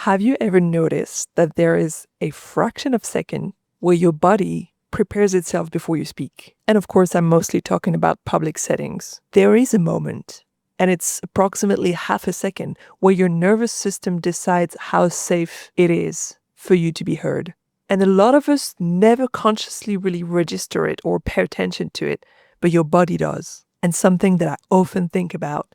Have you ever noticed that there is a fraction of a second where your body prepares itself before you speak? And of course, I'm mostly talking about public settings. There is a moment, and it's approximately half a second, where your nervous system decides how safe it is for you to be heard. And a lot of us never consciously really register it or pay attention to it, but your body does. And something that I often think about: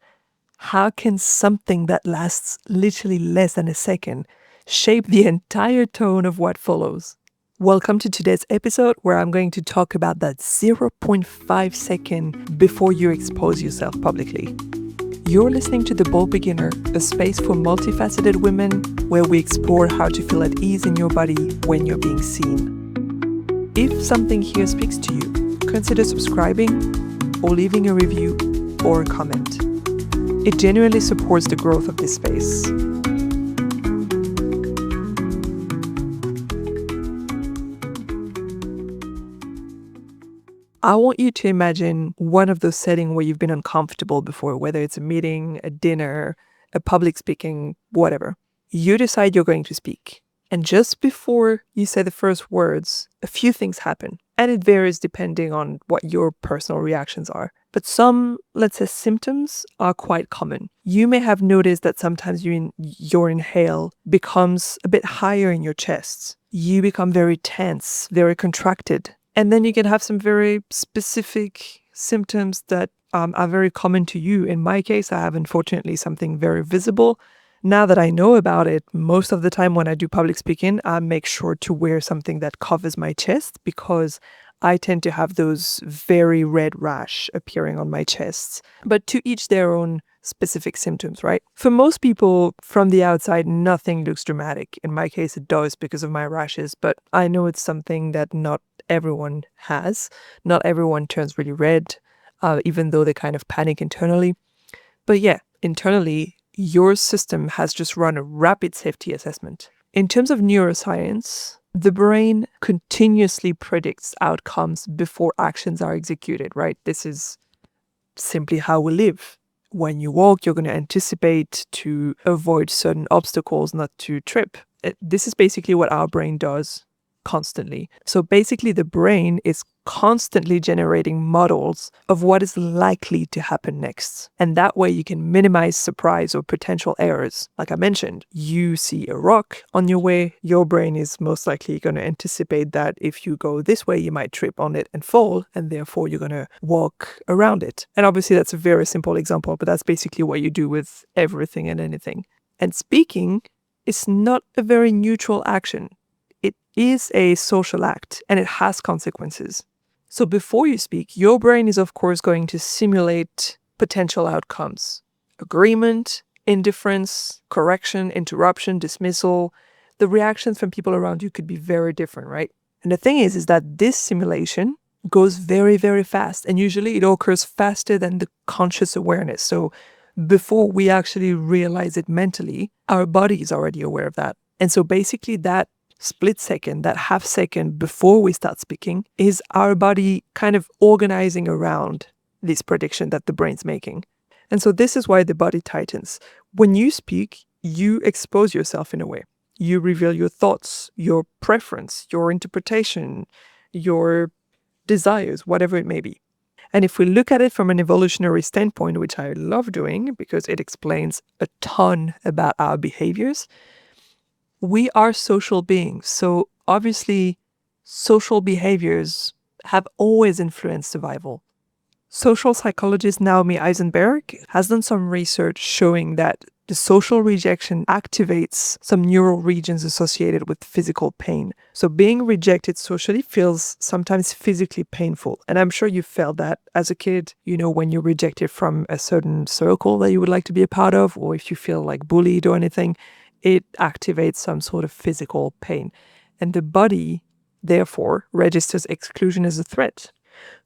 how can something that lasts literally less than a second shape the entire tone of what follows? Welcome to today's episode, where I'm going to talk about that 0.5 second before you expose yourself publicly. You're listening to The Bold Beginner, a space for multifaceted women where we explore how to feel at ease in your body when you're being seen. If something here speaks to you, consider subscribing or leaving a review or a comment. It genuinely supports the growth of this space. I want you to imagine one of those settings where you've been uncomfortable before, whether it's a meeting, a dinner, a public speaking, whatever. You decide you're going to speak. And just before you say the first words, a few things happen. And it varies depending on what your personal reactions are. But some, let's say, symptoms are quite common. You may have noticed that sometimes your inhale becomes a bit higher in your chest. You become very tense, very contracted. And then you can have some very specific symptoms that are very common to you. In my case, I have, unfortunately, something very visible. Now that I know about it, most of the time when I do public speaking, I make sure to wear something that covers my chest, because I tend to have those very red rash appearing on my chest. But to each their own specific symptoms, right? For most people from the outside, nothing looks dramatic. In my case, it does because of my rashes, but I know it's something that not everyone has. Not everyone turns really red, even though they kind of panic internally. But yeah, internally, your system has just run a rapid safety assessment. In terms of neuroscience, the brain continuously predicts outcomes before actions are executed, right? This is simply how we live. When you walk, you're going to anticipate to avoid certain obstacles, not to trip. This is basically what our brain does constantly. So basically, the brain is constantly generating models of what is likely to happen next. And that way you can minimize surprise or potential errors. Like I mentioned, you see a rock on your way, your brain is most likely going to anticipate that if you go this way, you might trip on it and fall, and therefore you're going to walk around it. And obviously that's a very simple example, but that's basically what you do with everything and anything. And speaking is not a very neutral action. It is a social act, and it has consequences. So before you speak, your brain is of course going to simulate potential outcomes: agreement, indifference, correction, interruption, dismissal. The reactions from people around you could be very different, right? And the thing is that this simulation goes very, very fast, and usually it occurs faster than the conscious awareness. So before we actually realize it mentally, our body is already aware of that. And so basically that split second, that half second before we start speaking, is our body kind of organizing around this prediction that the brain's making. And so this is why the body tightens. When you speak, you expose yourself in a way. You reveal your thoughts, your preference, your interpretation, your desires, whatever it may be. And if we look at it from an evolutionary standpoint, which I love doing because it explains a ton about our behaviors, we are social beings. So obviously, social behaviors have always influenced survival. Social psychologist Naomi Eisenberg has done some research showing that the social rejection activates some neural regions associated with physical pain. So being rejected socially feels sometimes physically painful. And I'm sure you felt that as a kid, when you're rejected from a certain circle that you would like to be a part of, or if you feel like bullied or anything, it activates some sort of physical pain. And the body, therefore, registers exclusion as a threat.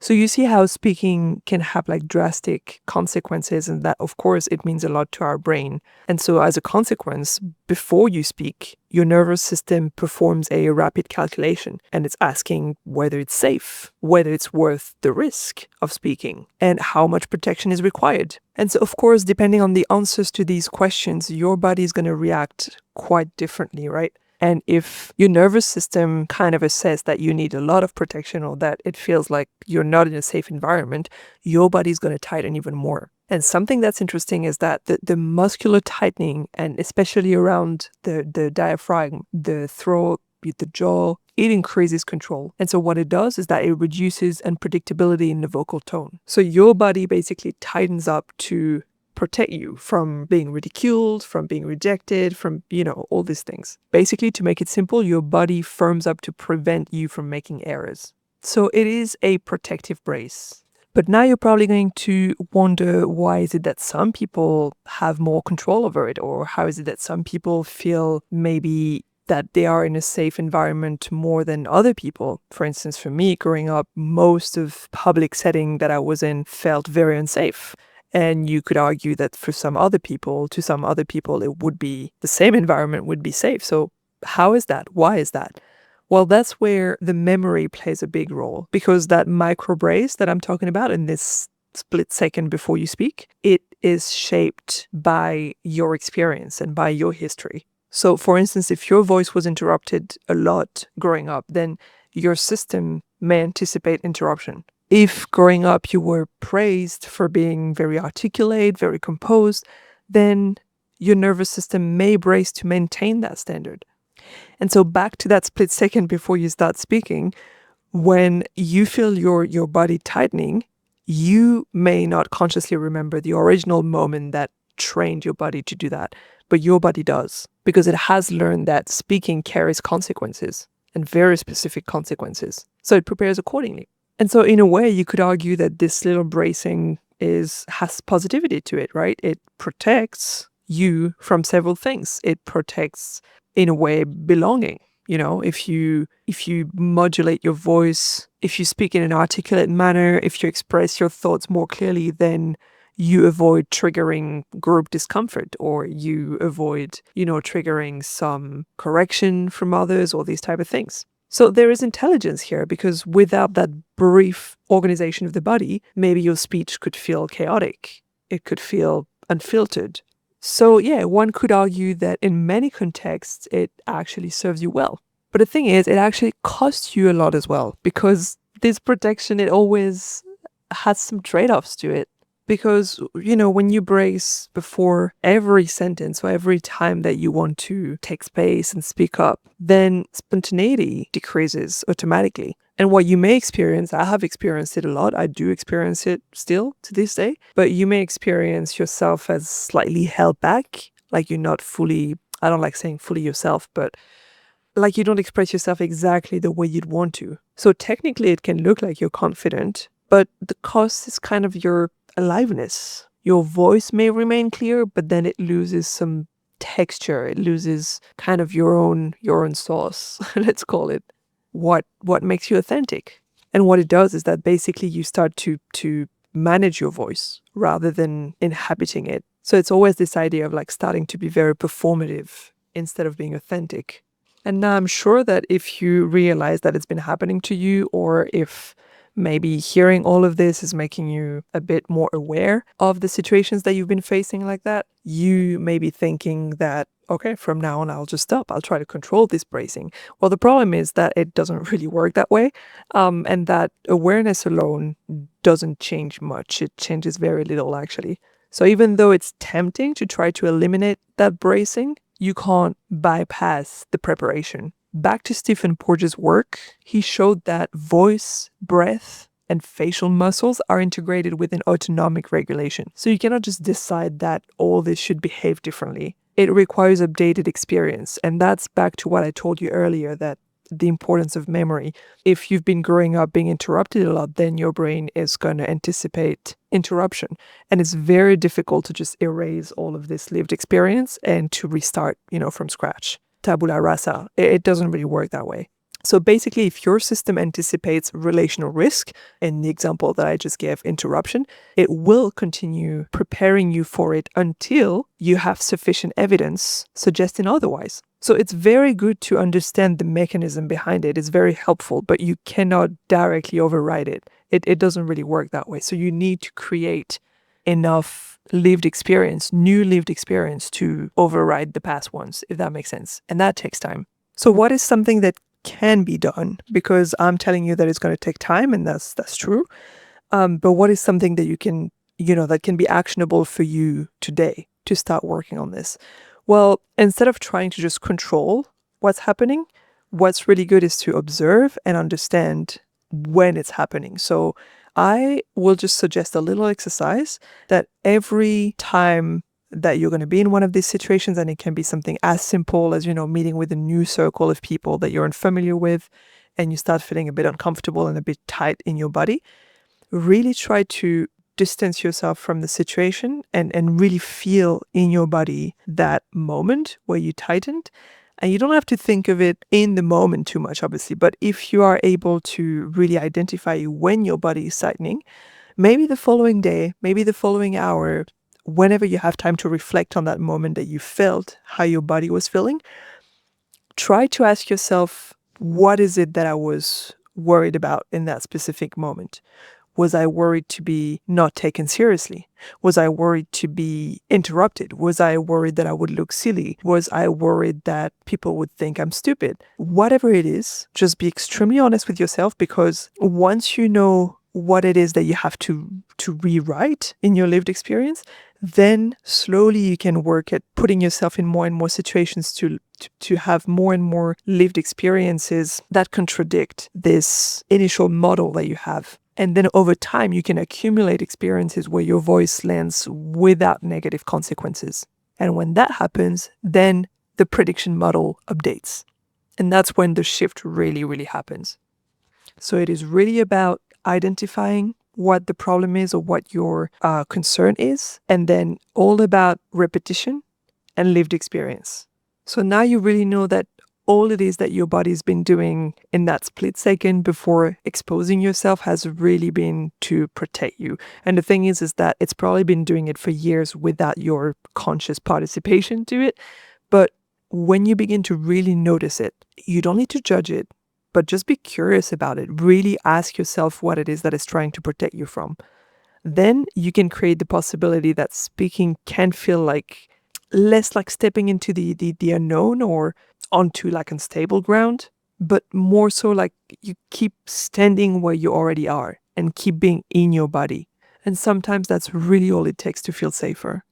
So you see how speaking can have like drastic consequences, and that of course it means a lot to our brain. And so as a consequence, before you speak, your nervous system performs a rapid calculation, and it's asking whether it's safe, whether it's worth the risk of speaking, and how much protection is required. And so of course, depending on the answers to these questions, your body is going to react quite differently, right? And if your nervous system kind of assess that you need a lot of protection or that it feels like you're not in a safe environment, your body's going to tighten even more. And something that's interesting is that the muscular tightening, and especially around the diaphragm, the throat, the jaw, it increases control. And so what it does is that it reduces unpredictability in the vocal tone. So your body basically tightens up to protect you from being ridiculed, from being rejected, from, all these things. Basically, to make it simple, your body firms up to prevent you from making errors. So it is a protective brace. But now you're probably going to wonder, why is it that some people have more control over it? Or how is it that some people feel maybe that they are in a safe environment more than other people? For instance, for me, growing up, most of public setting that I was in felt very unsafe. And you could argue that to some other people, it would be the same environment would be safe. So how is that? Why is that? Well, that's where the memory plays a big role, because that micro brace that I'm talking about in this split second before you speak, it is shaped by your experience and by your history. So for instance, if your voice was interrupted a lot growing up, then your system may anticipate interruption. If growing up you were praised for being very articulate, very composed, then your nervous system may brace to maintain that standard. And so back to that split second before you start speaking, when you feel your body tightening, you may not consciously remember the original moment that trained your body to do that, but your body does, because it has learned that speaking carries consequences, and very specific consequences. So it prepares accordingly. And so in a way, you could argue that this little bracing has positivity to it, right? It protects you from several things. It protects, in a way, belonging. If you modulate your voice, if you speak in an articulate manner, if you express your thoughts more clearly, then you avoid triggering group discomfort, or you avoid, triggering some correction from others, or these type of things. So there is intelligence here, because without that brief organization of the body, maybe your speech could feel chaotic. It could feel unfiltered. So yeah, one could argue that in many contexts, it actually serves you well. But the thing is, it actually costs you a lot as well, because this protection, it always has some trade-offs to it. Because, when you brace before every sentence or every time that you want to take space and speak up, then spontaneity decreases automatically. And what you may experience, I have experienced it a lot, I do experience it still to this day, but you may experience yourself as slightly held back, like you're not fully, I don't like saying fully yourself, but like you don't express yourself exactly the way you'd want to. So technically it can look like you're confident, but the cost is kind of your aliveness. Your voice may remain clear, but then it loses some texture. It loses kind of your own sauce, let's call it. What makes you authentic? And what it does is that basically you start to manage your voice rather than inhabiting it. So it's always this idea of like starting to be very performative instead of being authentic. And now I'm sure that if you realize that it's been happening to you, or if maybe hearing all of this is making you a bit more aware of the situations that you've been facing like that, you may be thinking that, okay, from now on, I'll just stop. I'll try to control this bracing. Well, the problem is that it doesn't really work that way. And that awareness alone doesn't change much. It changes very little, actually. So even though it's tempting to try to eliminate that bracing, you can't bypass the preparation. Back to Stephen Porges' work, he showed that voice, breath, and facial muscles are integrated with an autonomic regulation. So you cannot just decide that all this should behave differently. It requires updated experience. And that's back to what I told you earlier, that the importance of memory. If you've been growing up being interrupted a lot, then your brain is going to anticipate interruption. And it's very difficult to just erase all of this lived experience and to restart, from scratch. Tabula rasa. It doesn't really work that way. So basically, if your system anticipates relational risk, in the example that I just gave, interruption, it will continue preparing you for it until you have sufficient evidence suggesting otherwise. So it's very good to understand the mechanism behind it. It's very helpful, but you cannot directly override it. It doesn't really work that way. So you need to create enough lived experience, new lived experience, to override the past ones, if that makes sense. And that takes time. So what is something that can be done? Because I'm telling you that it's going to take time, and that's true. But what is something that you can, that can be actionable for you today to start working on this? Well, instead of trying to just control what's happening, what's really good is to observe and understand when it's happening. So I will just suggest a little exercise that every time that you're going to be in one of these situations, and it can be something as simple as, meeting with a new circle of people that you're unfamiliar with, and you start feeling a bit uncomfortable and a bit tight in your body, really try to distance yourself from the situation and really feel in your body that moment where you tightened. And you don't have to think of it in the moment too much, obviously, but if you are able to really identify when your body is tightening, maybe the following day, maybe the following hour, whenever you have time to reflect on that moment that you felt how your body was feeling, try to ask yourself, what is it that I was worried about in that specific moment? Was I worried to be not taken seriously? Was I worried to be interrupted? Was I worried that I would look silly? Was I worried that people would think I'm stupid? Whatever it is, just be extremely honest with yourself, because once you know what it is that you have to rewrite in your lived experience, then slowly you can work at putting yourself in more and more situations to have more and more lived experiences that contradict this initial model that you have. And then over time, you can accumulate experiences where your voice lands without negative consequences. And when that happens, then the prediction model updates. And that's when the shift really, really happens. So it is really about identifying what the problem is or what your concern is, and then all about repetition and lived experience. So now you really know that all it is that your body's been doing in that split second before exposing yourself has really been to protect you. And the thing is that it's probably been doing it for years without your conscious participation to it. But when you begin to really notice it, you don't need to judge it, but just be curious about it. Really ask yourself what it is that is trying to protect you from. Then you can create the possibility that speaking can feel like less like stepping into the unknown or onto like unstable ground, but more so like you keep standing where you already are and keep being in your body. And sometimes that's really all it takes to feel safer.